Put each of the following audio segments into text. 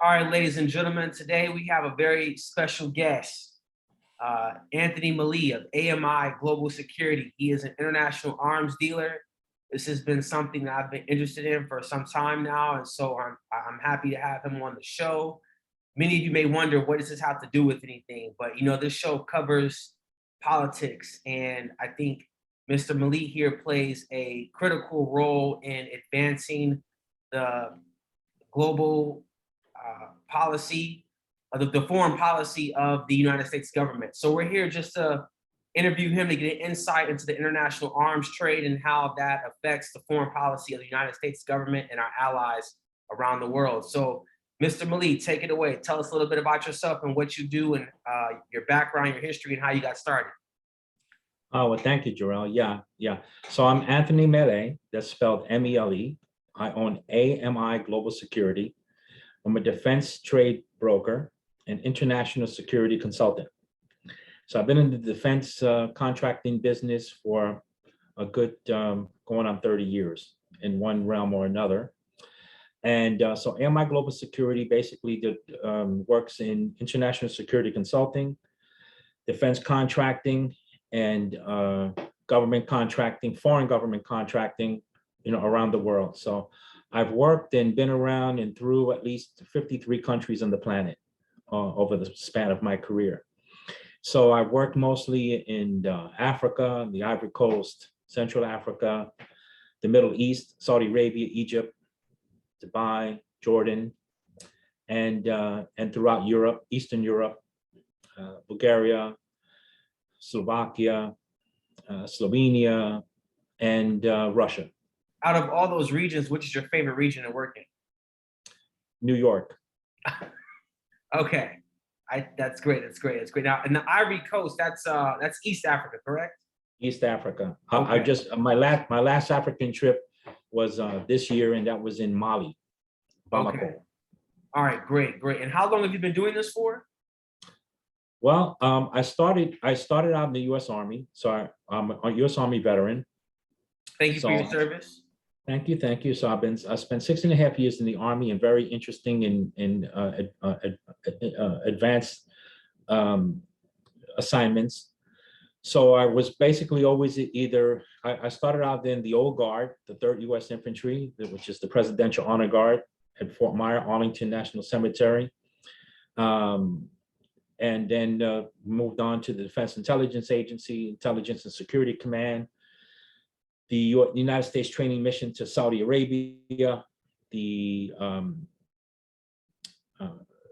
All right, ladies and gentlemen, today we have a very special guest, Anthony Mele of AMI Global Security. He is an international arms dealer. This has been something that I've been interested in for some time now, and so I'm happy to have him on the show. Many of you may wonder, what does this have to do with anything? But this show covers politics, and I think Mr. Mele here plays a critical role in advancing the global policy, the foreign policy of the United States government. So we're here just to interview him to get an insight into the international arms trade and how that affects the foreign policy of the United States government and our allies around the world. So Mr. Mele, take it away. Tell us a little bit about yourself and what you do and your background, your history, and how you got started. Oh, well, thank you, Jarrell. Yeah. So I'm Anthony Mele, that's spelled M-E-L-E. I own AMI Global Security. I'm a defense trade broker and international security consultant. So I've been in the defense contracting business for a good going on 30 years in one realm or another. And so AMI Global Security basically works in international security consulting, defense contracting, and government contracting, foreign government contracting, around the world. So I've worked and been around and through at least 53 countries on the planet over the span of my career. So I worked mostly in Africa, the Ivory Coast, Central Africa, the Middle East, Saudi Arabia, Egypt, Dubai, Jordan, and throughout Europe, Eastern Europe, Bulgaria, Slovakia, Slovenia, and Russia. Out of all those regions, which is your favorite region to work in? New York. Okay, that's great. That's great. That's great. Now, in the Ivory Coast, that's East Africa, correct? East Africa. Okay. I just my last African trip was this year, and that was in Mali, Bamako. Okay. All right, great. And how long have you been doing this for? Well, I started out in the U.S. Army, so I'm a U.S. Army veteran. Thank you for your service. Thank you. So I spent 6.5 years in the Army and very interesting in advanced assignments. So I was basically always I started out in the old guard, the 3rd U.S. Infantry, which is the Presidential Honor Guard at Fort Myer, Arlington National Cemetery. And then moved on to the Defense Intelligence Agency, Intelligence and Security Command, the United States training mission to Saudi Arabia, the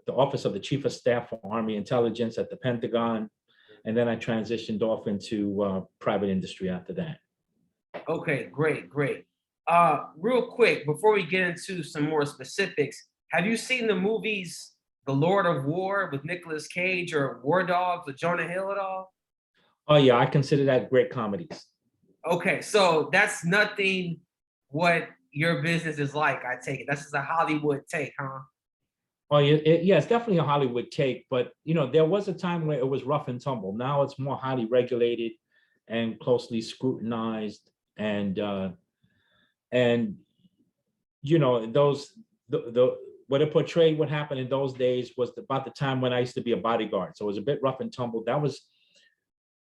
Office of the Chief of Staff for Army Intelligence at the Pentagon, and then I transitioned off into private industry after that. Okay, great. Real quick, before we get into some more specifics, have you seen the movies The Lord of War with Nicolas Cage or War Dogs with Jonah Hill at all? Oh yeah, I consider that great comedies. Okay, so that's nothing what your business is like, I take it. That's just a Hollywood take, huh? Oh yeah, it's definitely a Hollywood take, but there was a time where it was rough and tumble. Now it's more highly regulated and closely scrutinized, and what it portrayed what happened in those days was about the time when I used to be a bodyguard. So it was a bit rough and tumble. That was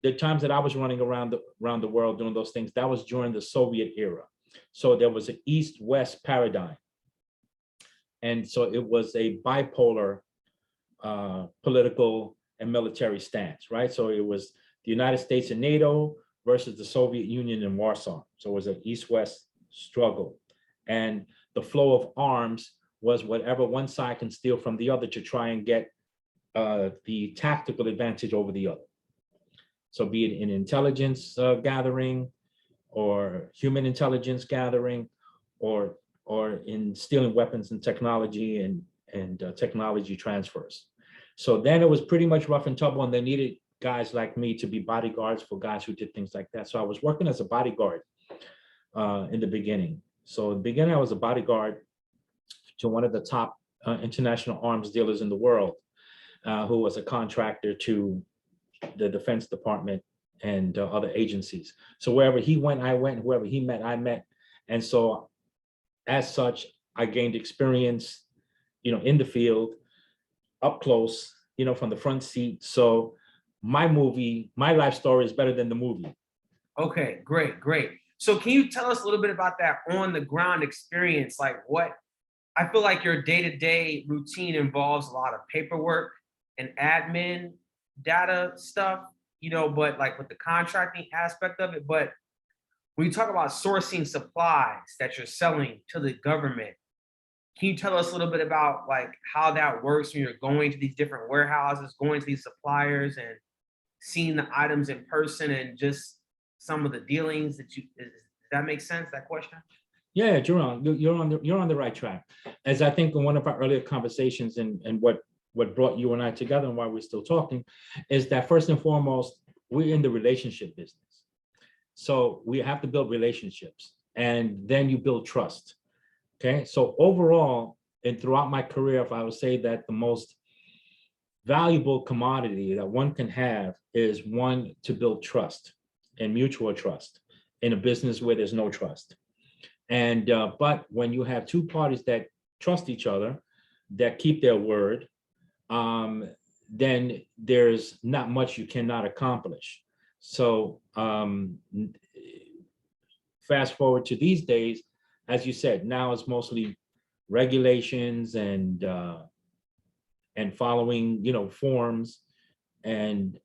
the times that I was running around the world doing those things. That was during the Soviet era. So there was an East-West paradigm. And so it was a bipolar political and military stance, right? So it was the United States and NATO versus the Soviet Union and Warsaw. So it was an East-West struggle. And the flow of arms was whatever one side can steal from the other to try and get the tactical advantage over the other. So be it in intelligence gathering or human intelligence gathering or in stealing weapons and technology and technology transfers. So then it was pretty much rough and tumble, and they needed guys like me to be bodyguards for guys who did things like that. So I was working as a bodyguard in the beginning. So in the beginning, I was a bodyguard to one of the top international arms dealers in the world, who was a contractor to the Defense Department and other agencies. So wherever he went, I went, whoever he met, I met. And so as such, I gained experience, in the field, up close, from the front seat. So my life story is better than the movie. Okay, great, great. So can you tell us a little bit about that on the ground experience? Like what I feel like your day-to-day routine involves a lot of paperwork and admin data stuff, but like with the contracting aspect of it. But when you talk about sourcing supplies that you're selling to the government, can you tell us a little bit about like how that works when you're going to these different warehouses, going to these suppliers and seeing the items in person and just some of the dealings does that make sense, that question? Yeah, Jerome, you're on the right track. As I think in one of our earlier conversations and what brought you and I together and why we're still talking is that first and foremost, we're in the relationship business. So we have to build relationships and then you build trust. Okay. So overall, and throughout my career, if I would say that the most valuable commodity that one can have is one to build trust and mutual trust in a business where there's no trust. And but when you have two parties that trust each other, that keep their word, then there's not much you cannot accomplish. So fast forward to these days, as you said, now it's mostly regulations and following, forms and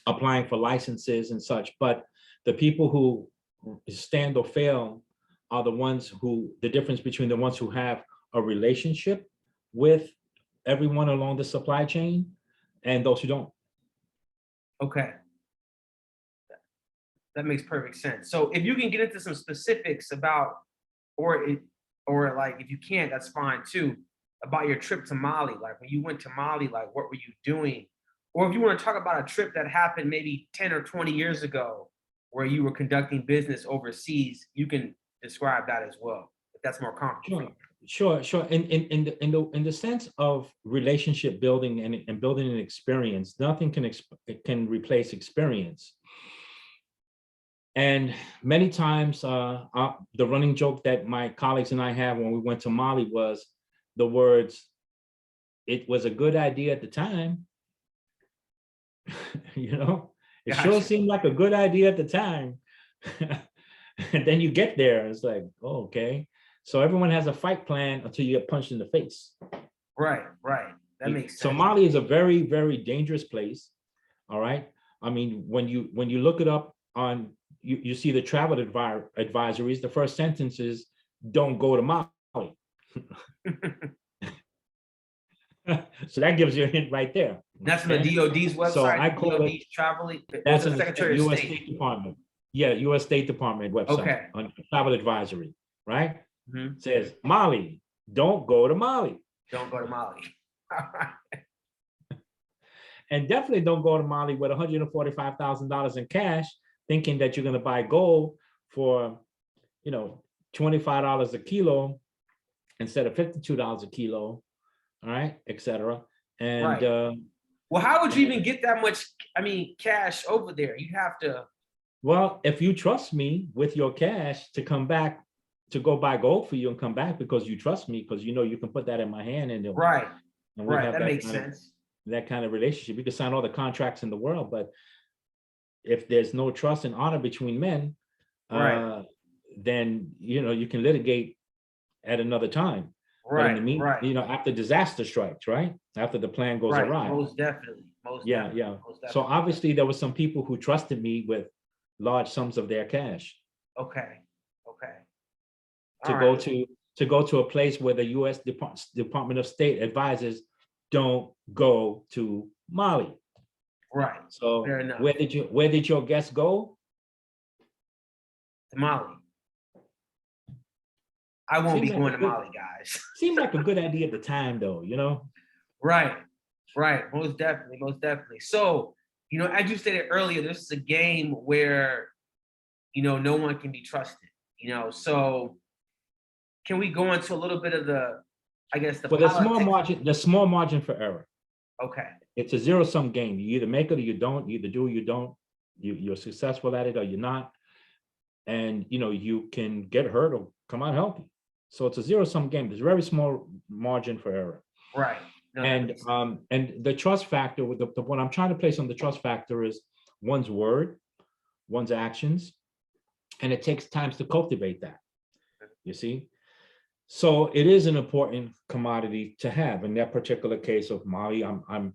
applying for licenses and such. But the people who stand or fail are the difference between the ones who have a relationship with everyone along the supply chain and those who don't. Okay. That makes perfect sense. So if you can get into some specifics about, or like if you can't, that's fine too, about your trip to Mali. Like when you went to Mali, like what were you doing? Or if you want to talk about a trip that happened maybe 10 or 20 years ago where you were conducting business overseas, you can describe that as well, if that's more comfortable. Sure. In the sense of relationship building and building an experience, nothing can replace experience. And many times, the running joke that my colleagues and I have when we went to Mali was the words, "It was a good idea at the time." It sure seemed like a good idea at the time. And then you get there, and it's like, oh, okay. So everyone has a fight plan until you get punched in the face. Right. That makes sense. So Mali is a very, very dangerous place. All right. I mean, when you look it up on, you see the travel advisories, the first sentence is, don't go to Mali. So that gives you a hint right there. That's on the DOD's website. So I call DOD's traveling. That's the in the Secretary U.S. of State. State Department. Yeah, U.S. State Department website. Okay. On travel advisory, right? Mm-hmm. Says Mali, don't go to Mali. Don't go to Mali. And definitely don't go to Mali with $145,000 in cash, thinking that you're going to buy gold for, $25 a kilo instead of $52 a kilo, all right, et cetera. And right. Well, how would you even get that much? Cash over there? You have to. Well, if you trust me with your cash to come back, to go buy gold for you and come back because you trust me, because you can put that in my hand and right. And right. That makes sense. That kind of relationship. You can sign all the contracts in the world, but if there's no trust and honor between men, right. Then you can litigate at another time. Right. But in the meantime, after disaster strikes, right? After the plan goes awry. Most definitely. Yeah. So obviously there were some people who trusted me with large sums of their cash. Okay. To go to a place where the U.S. Department of State advises, don't go to Mali. Right. So where did your guest go? To Mali. I won't be going to Mali, guys. Seemed like a good idea at the time, though. Right. Most definitely. So, as you stated earlier, this is a game where, no one can be trusted. So can we go into a little bit of the small margin for error. Okay. It's a zero-sum game. You either make it or you don't. You either do or you don't. You're successful at it or you're not. And you can get hurt or come out healthy. So it's a zero-sum game. There's very small margin for error. Right. No, that And makes sense. the trust factor, with the what I'm trying to place on the trust factor is one's word, one's actions, and it takes times to cultivate that. You see, so it is an important commodity to have. In that particular case of Mali, I'm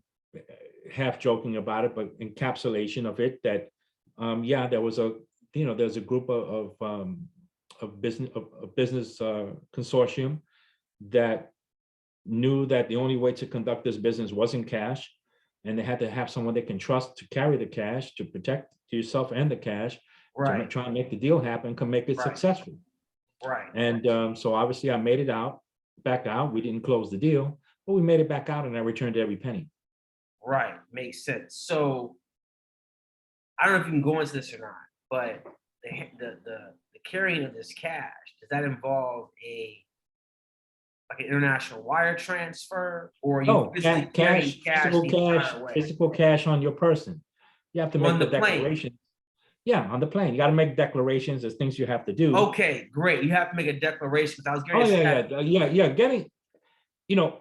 half joking about it, but encapsulation of it that yeah, there was a there's a group of business consortium that knew that the only way to conduct this business was in cash, and they had to have someone they can trust to carry the cash, to protect yourself and the cash, to Right. try and make the deal happen, can make it Right. successful. Right. And so obviously I made it back out. We didn't close the deal, but we made it back out, and I returned every penny. Right. Makes sense. So I don't know if you can go into this or not, but the carrying of this cash, does that involve an international wire transfer, or you No, physically carrying cash the entire way physical cash on your person. You have to make on the the plane? declaration. Yeah, on the plane. You got to make declarations. There's things you have to do. Okay, great. You have to make a declaration, because I was Oh, going to yeah, say, yeah.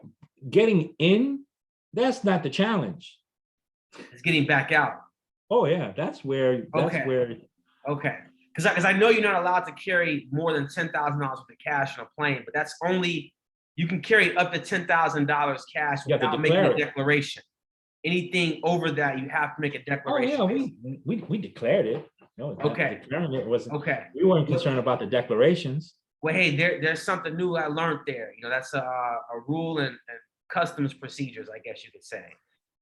Getting in, that's not the challenge. it's getting back out. Oh, yeah, that's where Okay. Because I know you're not allowed to carry more than $10,000 worth of cash on a plane, but that's only, you can carry up to $10,000 cash you have to without making a declare it. declaration. Anything over that, you have to make a Oh, declaration. yeah, we declared it. No, Okay. declaring it wasn't. Okay. We weren't concerned about the declarations. Well, hey, there's something new I learned there. That's a rule and customs procedures, I guess you could say.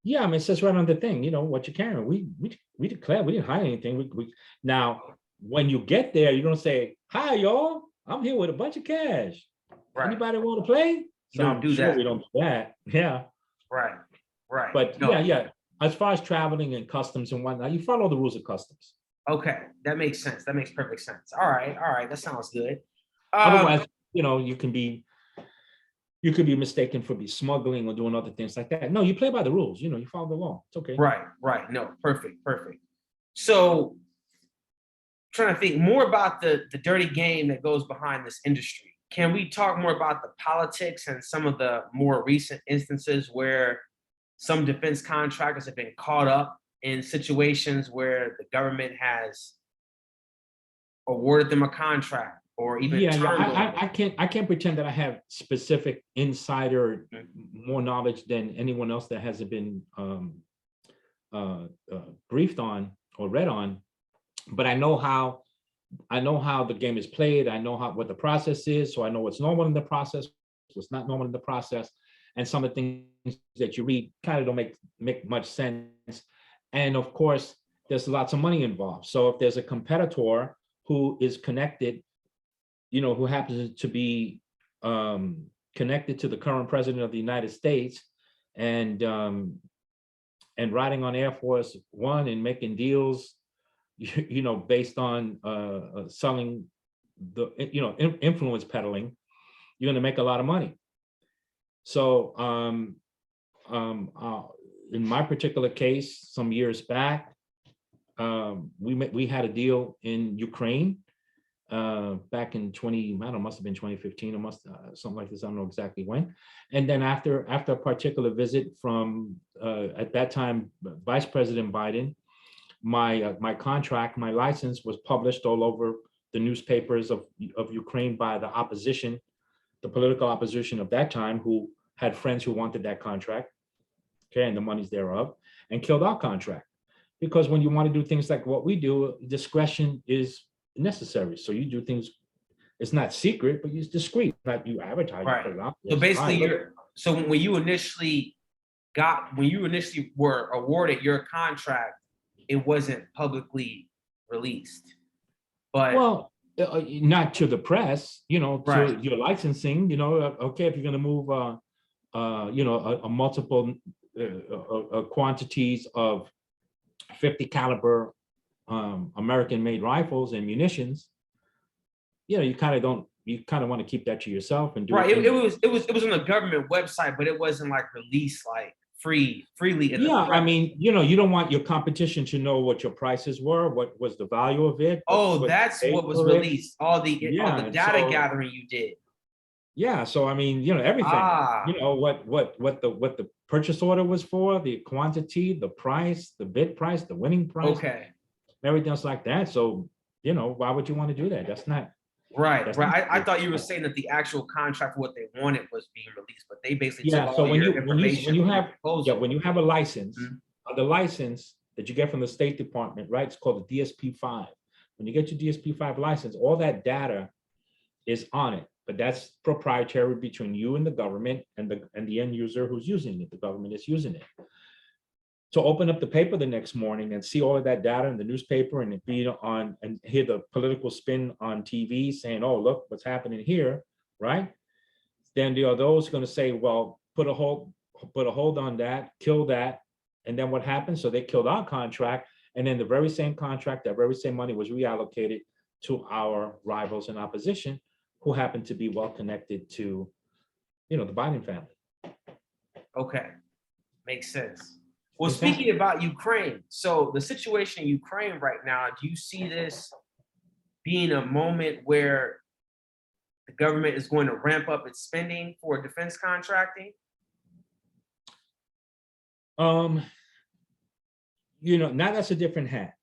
Yeah, I mean, it says right on the thing, what you're carrying. We declared, we didn't hide anything. Now, when you get there, you're gonna say, "Hi, y'all, I'm here with a bunch of cash. Right. Anybody want to play?" You So don't I'm do sure that. we don't do that. Yeah, Right. Right. but No. yeah. As far as traveling and customs and whatnot, you follow the rules of customs. Okay, that makes sense. That makes perfect sense. All right, that sounds good. Otherwise, you could be mistaken for smuggling or doing other things like that. No, you play by the rules. You follow the law. It's okay. Right. No, perfect. So, trying to think more about the dirty game that goes behind this industry. Can we talk more about the politics and some of the more recent instances where some defense contractors have been caught up in situations where the government has awarded them a contract or even Yeah. turned I can't pretend that I have specific insider more knowledge than anyone else that hasn't been briefed on or read on, but I know how the game is played. I know what the process is, so I know what's normal in the process, what's not normal in the process, and some of the things that you read kind of don't make much sense. And of course, there's lots of money involved. So if there's a competitor who is connected, who happens to be connected to the current president of the United States, and riding on Air Force One and making deals, based on selling influence peddling, you're going to make a lot of money. So in my particular case, some years back, we had a deal in Ukraine back in must have been 2015 or something like this. I don't know exactly when. And then after a particular visit from at that time Vice President Biden, my contract, my license was published all over the newspapers of Ukraine by the opposition, the political opposition of that time, who had friends who wanted that contract, okay, and the monies thereof, and killed our contract. Because when you want to do things like what we do, discretion is necessary. So you do things, it's not secret, but it's discreet. Like you advertise, Right. you put it out So there. basically, when you initially were awarded your contract, it wasn't publicly released. But well, not to the press, Right. to your licensing, okay, if you're going to move, a multiple quantities of 50 caliber American-made rifles and munitions, you kind of want to keep that to yourself and do right, it was on the government website, but it wasn't like released like freely in the press. I mean, you don't want your competition to know what your prices were, what was the value of it. Oh, that's what was released. All the data gathering you did. Yeah, so I mean, everything, Ah, what the purchase order was for, the quantity, the price, the bid price, the winning price, okay. everything else like that. So, why would you want to do that? Right, That's not right. I safe. thought you were saying that the actual contract for what they wanted was being released, but they basically took Yeah, so all your information when you from your have yeah, proposal. when you have a license, Mhm. the license that you get from the State Department, right? It's called the DSP-5. When you get your DSP-5 license, all that data is on it, but that's proprietary between you and the government and the end user who's using it. The government is using it. So open up the paper the next morning and see all of that data in the newspaper and be on and hear the political spin on TV saying, "Oh, look what's happening here," right? Then there are those going to say, "Well, put a hold on that, kill that," and then what happens? So they killed our contract, and then the very same contract, that very same money was reallocated to our rivals in opposition, who happen to be well connected to, the Biden family. Okay, makes sense. Well, speaking Exactly. about Ukraine, so the situation in Ukraine right now, do you see this being a moment where the government is going to ramp up its spending for defense contracting? Um, now that's a different hat.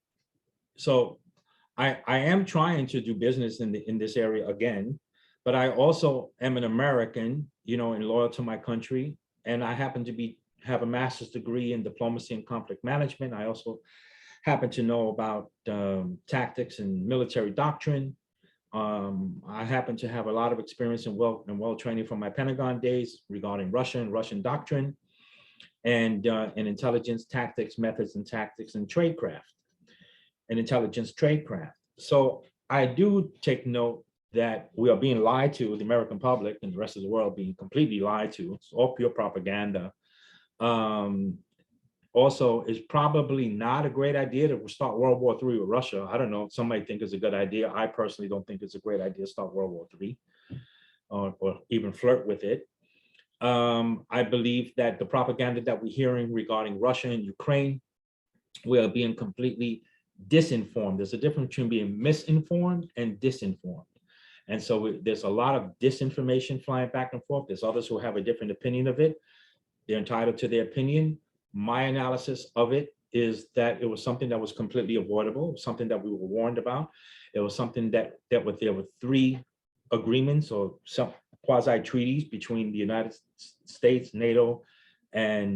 So I am trying to do business in this area again, but I also am an American, and loyal to my country. And I happen to have a master's degree in diplomacy and conflict management. I also happen to know about tactics and military doctrine. I happen to have a lot of experience and well training from my Pentagon days regarding Russia and Russian doctrine and intelligence, tactics, methods, and tactics and tradecraft and intelligence tradecraft. So I do take note that we are being lied to, the American public and the rest of the world being completely lied to. It's all pure propaganda. Um, Also, it's probably not a great idea to start World War III with Russia. I don't know. Some might think it's a good idea. I personally don't think it's a great idea to start World War III or even flirt with it. I believe that the propaganda that we're hearing regarding Russia and Ukraine, we are being completely disinformed. There's a difference between being misinformed and disinformed. And so there's a lot of disinformation flying back and forth. There's others who have a different opinion of it. They're entitled to their opinion. My analysis of it is that it was something that was completely avoidable, something that we were warned about. It was something that there were three agreements or some quasi treaties between the United States, NATO, and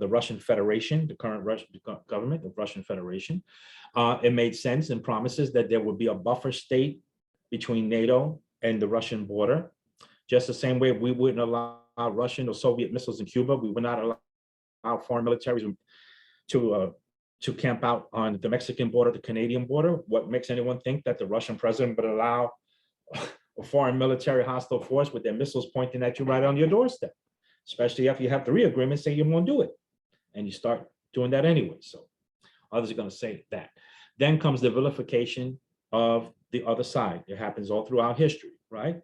the Russian Federation, the current Russian government of Russian Federation. It made sense and promises that there would be a buffer state between NATO and the Russian border, just the same way we wouldn't allow Russian or Soviet missiles in Cuba. We would not allow foreign militaries to camp out on the Mexican border, the Canadian border. What makes anyone think that the Russian president would allow a foreign military hostile force with their missiles pointing at you right on your doorstep? Especially if you have three agreements saying you won't do it, and you start doing that anyway. So others are going to say that. Then comes the vilification of the other side. It happens all throughout history, right?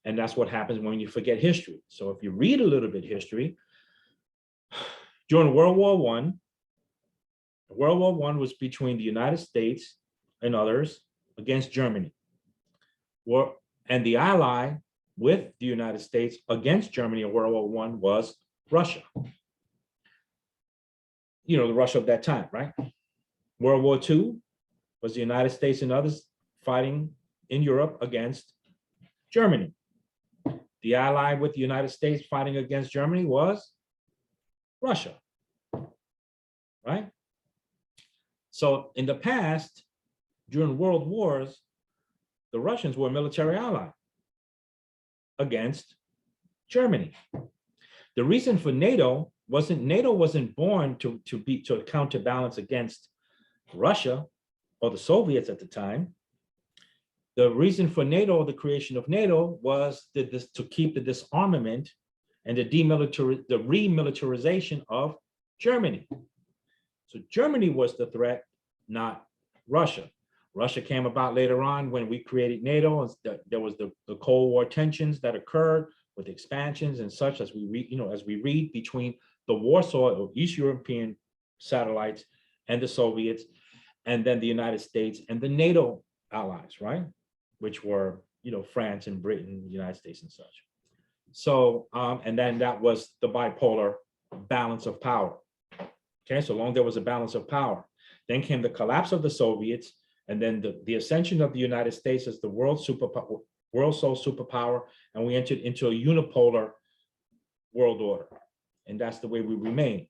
And that's what happens when you forget history. So if you read a little bit history, during World War I was between the United States and others against Germany. And the ally with the United States against Germany in World War I was Russia. The Russia of that time, right? World War II was the United States and others fighting in Europe against Germany. The ally with the United States fighting against Germany was Russia, right? So in the past, during world wars, the Russians were a military ally against Germany. The reason for NATO wasn't born to counterbalance against Russia or the Soviets at the time. The reason for NATO, the creation of NATO, was to keep the disarmament and the remilitarization of Germany. So Germany was the threat, not Russia. Russia came about later on when we created NATO. There was the Cold War tensions that occurred with expansions and such, as we read between the Warsaw or East European satellites and the Soviets, and then the United States and the NATO allies, right? Which were, France and Britain, the United States and such. So, and then that was the bipolar balance of power. Okay, so long there was a balance of power. Then came the collapse of the Soviets, and then the ascension of the United States as the world sole superpower, and we entered into a unipolar world order. And that's the way we remained.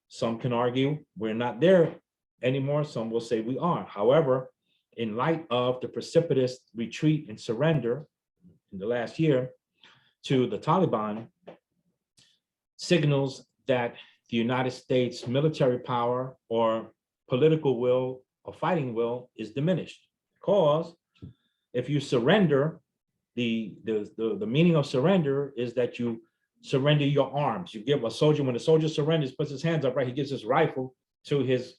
Some can argue we're not there anymore. Some will say we are. However, in light of the precipitous retreat and surrender in the last year to the Taliban, signals that the United States military power or political will or fighting will is diminished. Because if you surrender, the meaning of surrender is that you surrender your arms. You give a soldier, when a soldier surrenders, puts his hands up, right? He gives his rifle to this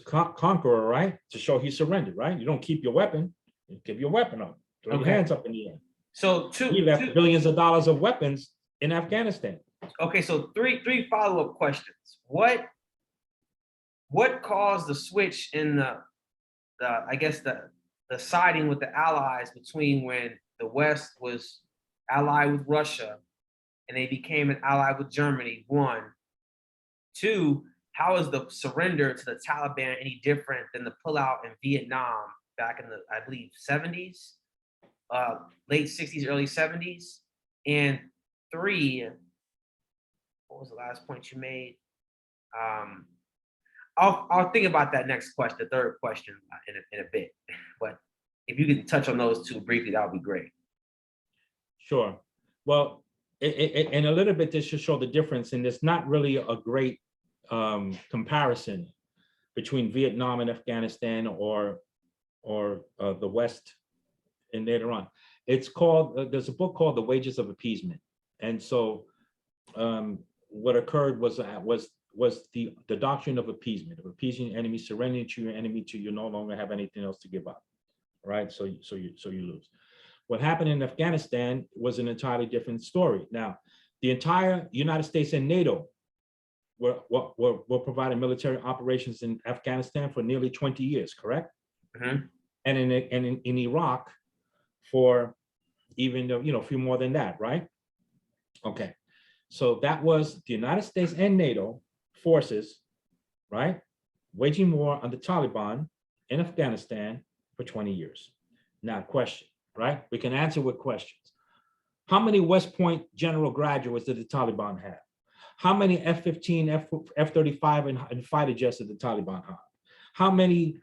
conqueror, right? To show he surrendered, right? You don't keep your weapon, you give your weapon up, throw your hands up in the air. So he left billions of dollars of weapons in Afghanistan. Okay, so three follow-up questions. What caused the switch in the I guess the siding with the Allies between when the West was allied with Russia and they became an ally with Germany? One. Two, how is the surrender to the Taliban any different than the pullout in Vietnam back in the, I believe, 70s, late 60s, early 70s? And three, what was the last point you made? I'll think about that next question, the third question, in a bit. But if you could touch on those two briefly, that would be great. Sure. Well, in a little bit, this should show the difference, and it's not really a great comparison between Vietnam and Afghanistan or the West and later on. It's called, there's a book called The Wages of Appeasement. And so what occurred was the doctrine of appeasement, of appeasing your enemy, surrendering to your enemy till you no longer have anything else to give up, right? So you lose. What happened in Afghanistan was an entirely different story. Now, the entire United States and NATO were providing military operations in Afghanistan for nearly 20 years, correct? Mm-hmm. And in Iraq for even a few more than that, right? Okay, so that was the United States and NATO forces, right, waging war on the Taliban in Afghanistan for 20 years. Now, question, right? We can answer with questions. How many West Point general graduates did the Taliban have? How many F-15, F-35 and fighter jets did the Taliban have? How many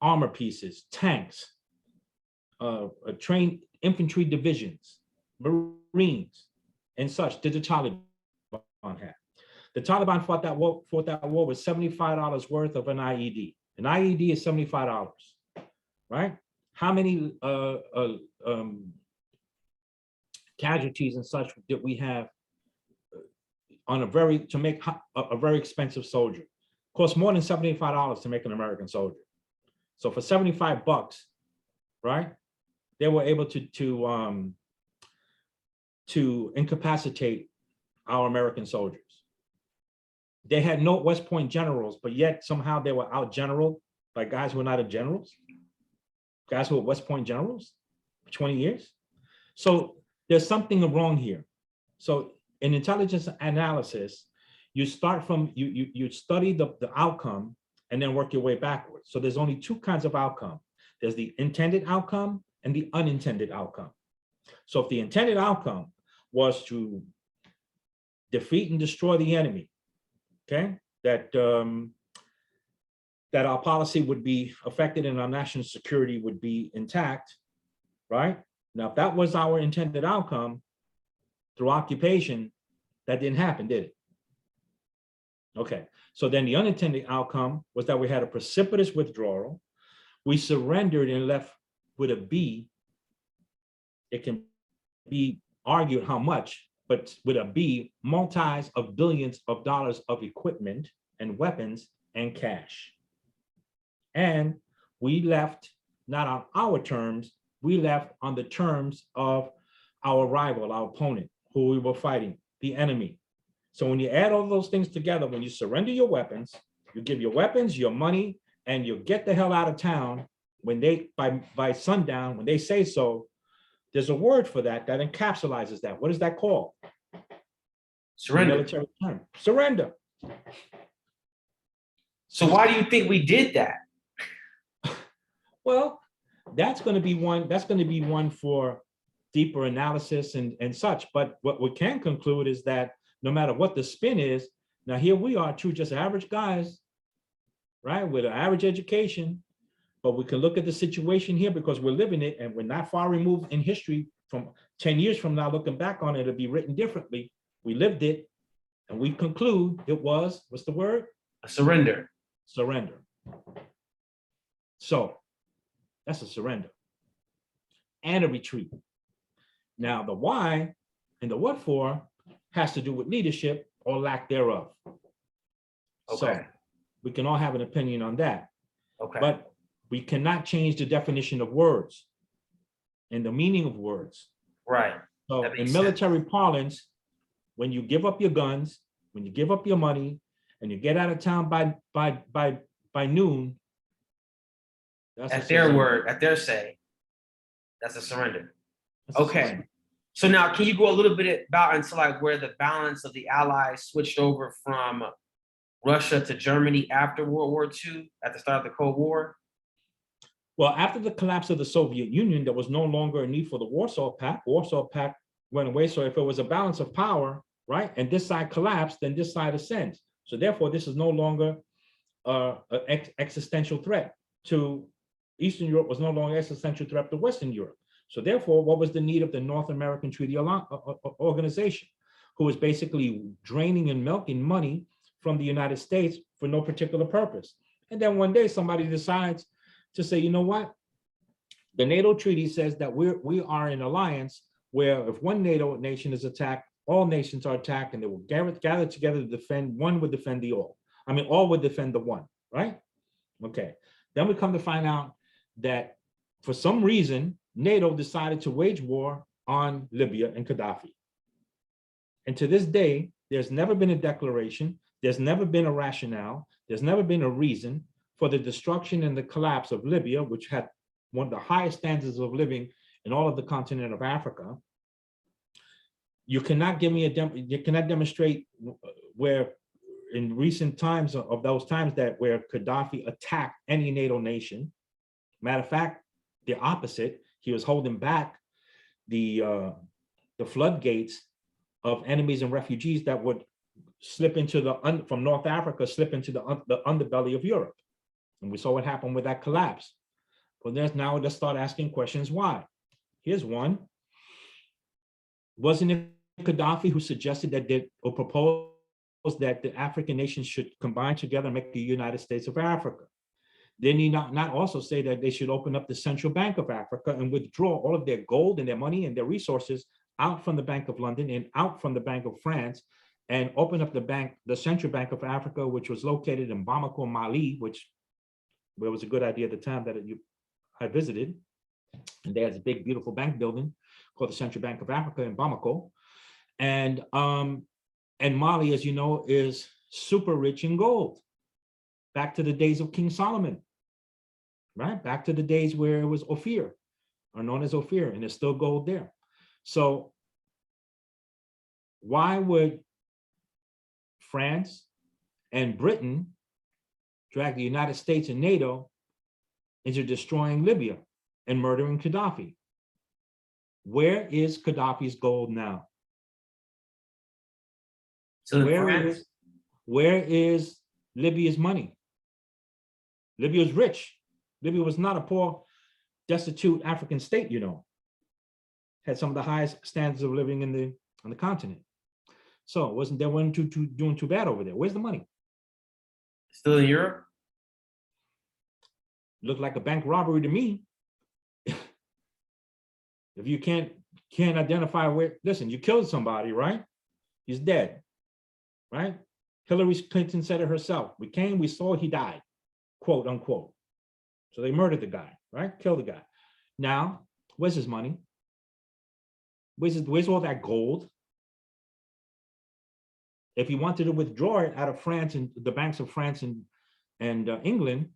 armor pieces, tanks, trained infantry divisions, Marines, and such did the Taliban have? The Taliban fought that war with $75 worth of an IED. An IED is $75, right? How many casualties and such did we have on to make a very expensive soldier? Cost more than $75 to make an American soldier. So for $75, right, they were able to incapacitate our American soldiers. They had no West Point generals, but yet somehow they were out generaled by guys who were not generals, guys who were West Point generals for 20 years. So there's something wrong here. So in intelligence analysis, you start from, you study the outcome and then work your way backwards. So there's only two kinds of outcome. There's the intended outcome and the unintended outcome. So if the intended outcome was to defeat and destroy the enemy, okay, that our policy would be affected and our national security would be intact, right? Now, if that was our intended outcome through occupation, that didn't happen, did it? Okay, so then the unintended outcome was that we had a precipitous withdrawal. We surrendered and left with a B. It can be argued how much, but with a B, multis of billions of dollars of equipment and weapons and cash. And we left not on our terms, we left on the terms of our rival, our opponent, who we were fighting, the enemy. So when you add all those things together, when you surrender your weapons, you give your weapons, your money, and you get the hell out of town when they, by sundown, when they say so, There's a word for that that encapsulates that. What is that called? Surrender. Military term. Surrender. So why do you think we did that? Well, that's going to be one. That's going to be one for deeper analysis and such. But what we can conclude is that no matter what the spin is, now here we are, two just average guys, right, with an average education. But we can look at the situation here because we're living it, and we're not far removed in history. From 10 years from now, looking back on it, it'll be written differently. We lived it, and we conclude it was, what's the word? A surrender. Surrender. So that's a surrender and a retreat. Now, the why and the what for has to do with leadership or lack thereof. Okay. So we can all have an opinion on that. Okay. But we cannot change the definition of words and the meaning of words. Right. So in military parlance, when you give up your guns, when you give up your money, and you get out of town by noon, that's at their word, at their say, that's a surrender. Okay. Surrender. So now, can you go a little bit about into like where the balance of the Allies switched over from Russia to Germany after World War II, at the start of the Cold War? Well, after the collapse of the Soviet Union, there was no longer a need for the Warsaw Pact. Warsaw Pact went away. So if it was a balance of power, right, and this side collapsed, then this side ascends. So therefore, this is no longer an existential threat to Eastern Europe, was no longer an existential threat to Western Europe. So therefore, what was the need of the North American Treaty Organization, who was basically draining and milking money from the United States for no particular purpose? And then one day somebody decides to say, you know what? The NATO treaty says that we are in alliance where if one NATO nation is attacked, all nations are attacked, and they will gather together to defend. One would defend the all. I mean, all would defend the one, right? Okay. Then we come to find out that for some reason, NATO decided to wage war on Libya and Gaddafi. And to this day, there's never been a declaration. There's never been a rationale. There's never been a reason for the destruction and the collapse of Libya, which had one of the highest standards of living in all of the continent of Africa. You cannot give me you cannot demonstrate where in recent times of those times that where Gaddafi attacked any NATO nation. Matter of fact, the opposite, he was holding back the floodgates of enemies and refugees that would slip into from North Africa, slip into the underbelly of Europe. And we saw what happened with that collapse. But now let's start asking questions why. Here's one. Wasn't it Gaddafi who suggested or proposed that the African nations should combine together and make the United States of Africa? Didn't he not also say that they should open up the Central Bank of Africa and withdraw all of their gold and their money and their resources out from the Bank of London and out from the Bank of France, and open up the Central Bank of Africa, which was located in Bamako, Mali, which was a good idea at the time that I visited. And there's a big, beautiful bank building called the Central Bank of Africa in Bamako. And Mali, as you know, is super rich in gold. Back to the days of King Solomon, right? Back to the days where it was Ophir, or known as Ophir, and there's still gold there. So why would France and Britain drag the United States and NATO into destroying Libya and murdering Gaddafi? Where is Gaddafi's gold now? So where is Libya's money? Libya is rich. Libya was not a poor, destitute African state, you know. Had some of the highest standards of living on the continent. So it wasn't doing too bad over there. Where's the money? Still in Europe? Looked like a bank robbery to me. If you can't identify where, listen, you killed somebody, right? He's dead, right? Hillary Clinton said it herself. We came, we saw, he died, quote unquote. So they murdered the guy, right? Killed the guy. Now, where's his money? Where's all that gold? If he wanted to withdraw it out of France and the banks of France and England,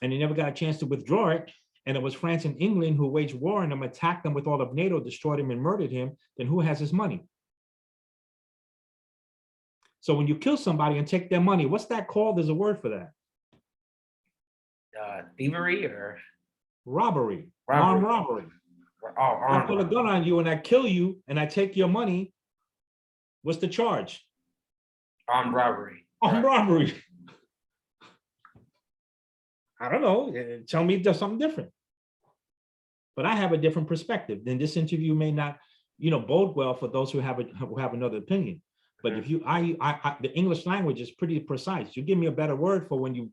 and he never got a chance to withdraw it, and it was France and England who waged war on them, attacked them with all of NATO, destroyed him and murdered him, then who has his money? So when you kill somebody and take their money, what's that called? There's a word for that. Thievery or Robbery. Armed robbery. I pull a gun on you and I kill you and I take your money. What's the charge? Armed robbery. Armed robbery. I don't know. Tell me there's something different. But I have a different perspective. Then this interview may not, bode well for those who have another opinion. But if you, the English language is pretty precise. You give me a better word for when you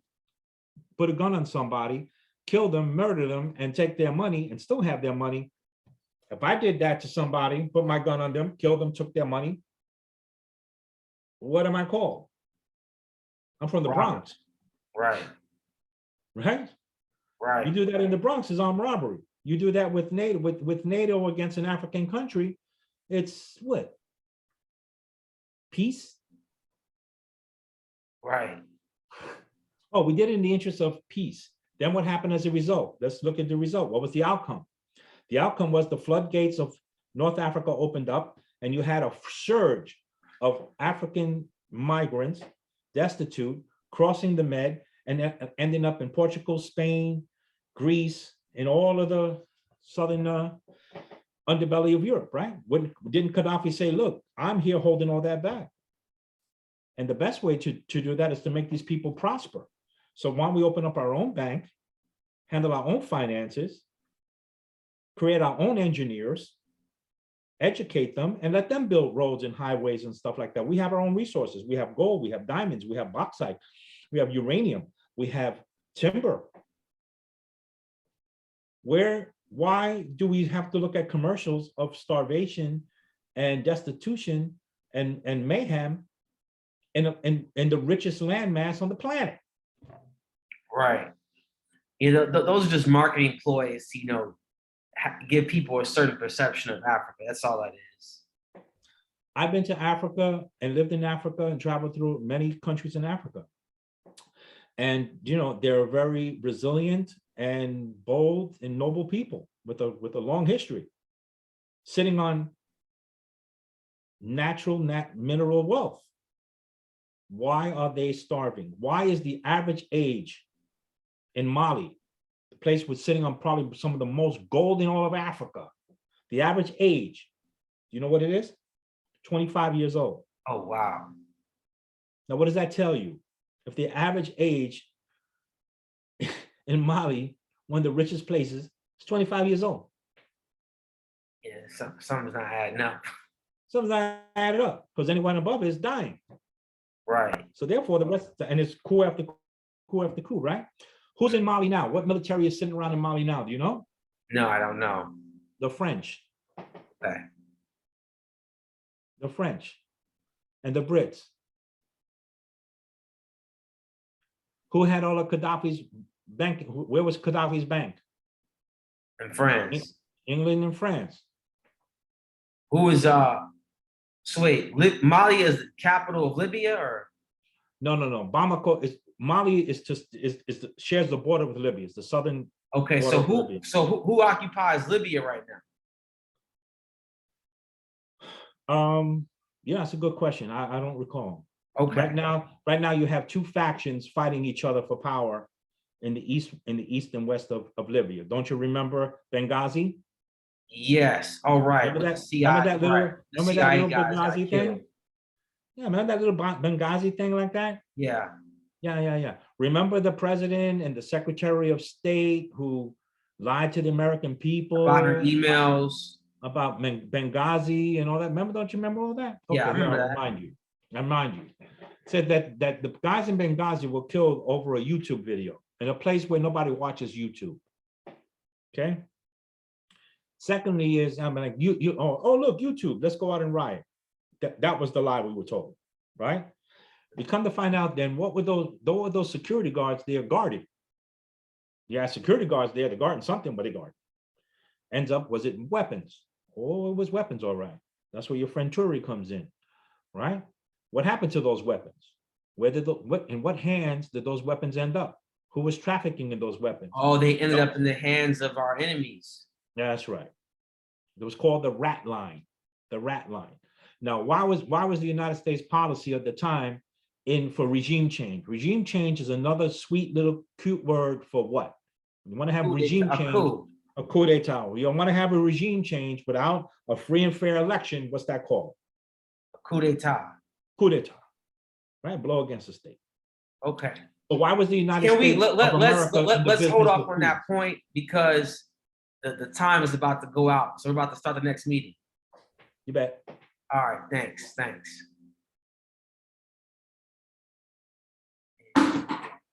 put a gun on somebody, kill them, murder them, and take their money and still have their money. If I did that to somebody, put my gun on them, killed them, took their money, what am I called? I'm from the Bronx. Right. Right? Right. You do that in the Bronx is armed robbery. You do that with NATO, with NATO against an African country, it's what? Peace? Right. Oh, we did it in the interest of peace. Then what happened as a result? Let's look at the result. What was the outcome? The outcome was the floodgates of North Africa opened up and you had a surge of African migrants, destitute, crossing the Med and ending up in Portugal, Spain, Greece, and all of the southern underbelly of Europe, right? Didn't Gaddafi say, look, I'm here holding all that back? And the best way to do that is to make these people prosper. So why don't we open up our own bank, handle our own finances, create our own engineers, educate them, and let them build roads and highways and stuff like that. We have our own resources. We have gold, we have diamonds, we have bauxite, we have uranium, we have timber. Why do we have to look at commercials of starvation and destitution and mayhem in the richest landmass on the planet? Right. Those are just marketing ploys to, give people a certain perception of Africa. That's all that is. I've been to Africa and lived in Africa and traveled through many countries in Africa. And, they're very resilient and bold and noble people with a long history, sitting on natural mineral wealth. Why are they starving? Why is the average age in Mali, the place was sitting on probably some of the most gold in all of Africa? The average age, do you know what it is? 25 years old. Oh, wow. Now, what does that tell you? If the average age in Mali, one of the richest places, is 25 years old. Yeah, something's not adding up. Something's not added up because anyone above it is dying. Right. So therefore, the rest, and it's coup after coup after coup, right? Who's in Mali now? What military is sitting around in Mali now? Do you know? No, I don't know. The French. Okay. The French and the Brits. Who had all of Gaddafi's bank? Where was Gaddafi's bank? In France. England and France. Who is so wait, Mali is the capital of Libya, or? No. Bamako is Mali is shares the border with Libya. It's the southern. Okay, so who occupies Libya right now? Yeah, that's a good question. I don't recall. Okay. Right now you have two factions fighting each other for power in the east and west of Libya. Don't you remember Benghazi? Yes. All right. Remember that little Benghazi thing? Killed. Yeah, remember that little Benghazi thing like that? Yeah. Yeah. Remember the president and the secretary of state who lied to the American people about her emails, about Benghazi and all that? Don't you remember all that? Okay, yeah, I remember that. I remind you. Said that the guys in Benghazi were killed over a YouTube video in a place where nobody watches YouTube. Okay. Secondly is, I'm like, look, YouTube, let's go out and riot. That was the lie we were told, right? We come to find out then what were those security guards there guarded? Yeah, security guards there, they're guarding something, but they guard. Ends up, was it weapons? Oh, it was weapons, all right. That's where your friend Turi comes in, right? What happened to those weapons? In what hands did those weapons end up? who was trafficking in those weapons. Oh, they ended up in the hands of our enemies. That's right. It was called the rat line. The rat line. Now, why was the United States policy at the time in for regime change? Regime change is another sweet little cute word for what? You want to have regime change, a coup d'etat. You don't want to have a regime change without a free and fair election. What's that called? A coup d'etat. Coup d'etat. Right? Blow against the state. Okay. So why was the United States of America let's hold off on that point because the time is about to go out. So we're about to start the next meeting. You bet. All right, thanks.